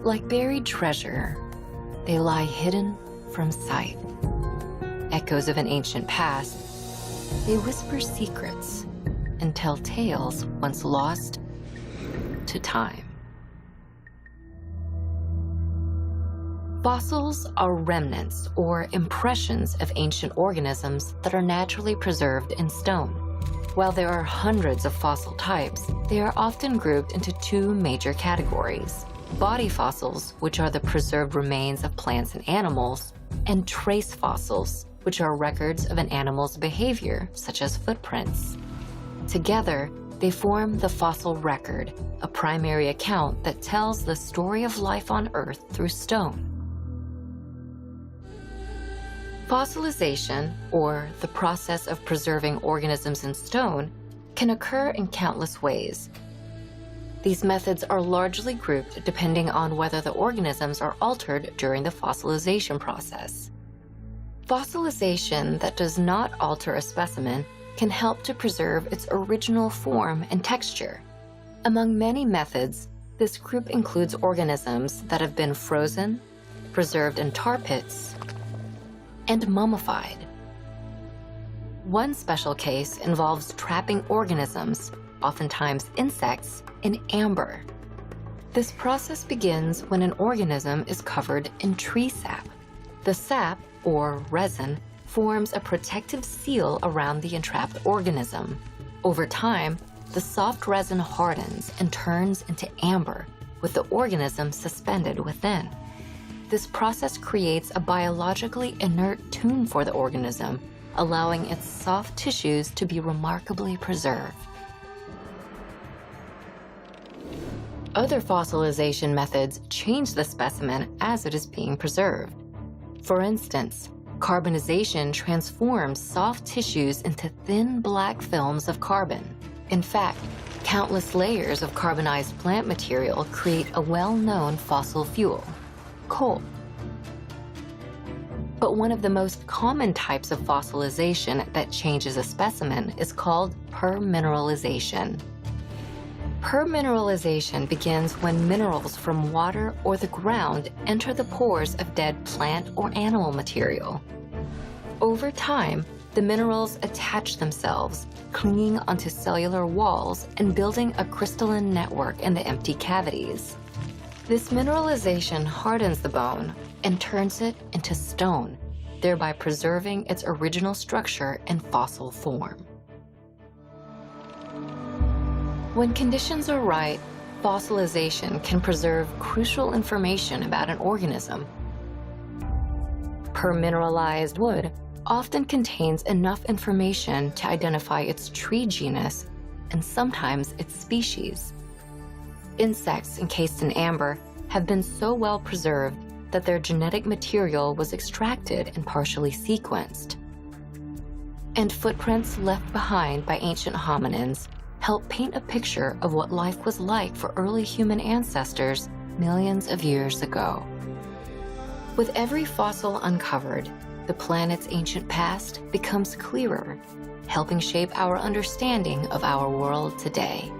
Like buried treasure, they lie hidden from sight. Echoes of an ancient past, they whisper secrets and tell tales once lost to time. Fossils are remnants or impressions of ancient organisms that are naturally preserved in stone. While there are hundreds of fossil types, they are often grouped into two major categories: body fossils, which are the preserved remains of plants and animals, and trace fossils, which are records of an animal's behavior, such as footprints. Together, they form the fossil record, a primary account that tells the story of life on Earth through stone. Fossilization, or the process of preserving organisms in stone, can occur in countless ways. These methods are largely grouped depending on whether the organisms are altered during the fossilization process. Fossilization that does not alter a specimen can help to preserve its original form and texture. Among many methods, this group includes organisms that have been frozen, preserved in tar pits, and mummified. One special case involves trapping organisms, oftentimes insects, in amber. This process begins when an organism is covered in tree sap. The sap, or resin, forms a protective seal around the entrapped organism. Over time, the soft resin hardens and turns into amber, with the organism suspended within. This process creates a biologically inert tomb for the organism, allowing its soft tissues to be remarkably preserved. Other fossilization methods change the specimen as it is being preserved. For instance, carbonization transforms soft tissues into thin black films of carbon. In fact, countless layers of carbonized plant material create a well-known fossil fuel, coal. But one of the most common types of fossilization that changes a specimen is called permineralization. Permineralization begins when minerals from water or the ground enter the pores of dead plant or animal material. Over time, the minerals attach themselves, clinging onto cellular walls and building a crystalline network in the empty cavities. This mineralization hardens the bone and turns it into stone, thereby preserving its original structure in fossil form. When conditions are right, fossilization can preserve crucial information about an organism. Permineralized wood often contains enough information to identify its tree genus and sometimes its species. Insects encased in amber have been so well preserved that their genetic material was extracted and partially sequenced. And footprints left behind by ancient hominins help paint a picture of what life was like for early human ancestors millions of years ago. With every fossil uncovered, the planet's ancient past becomes clearer, helping shape our understanding of our world today.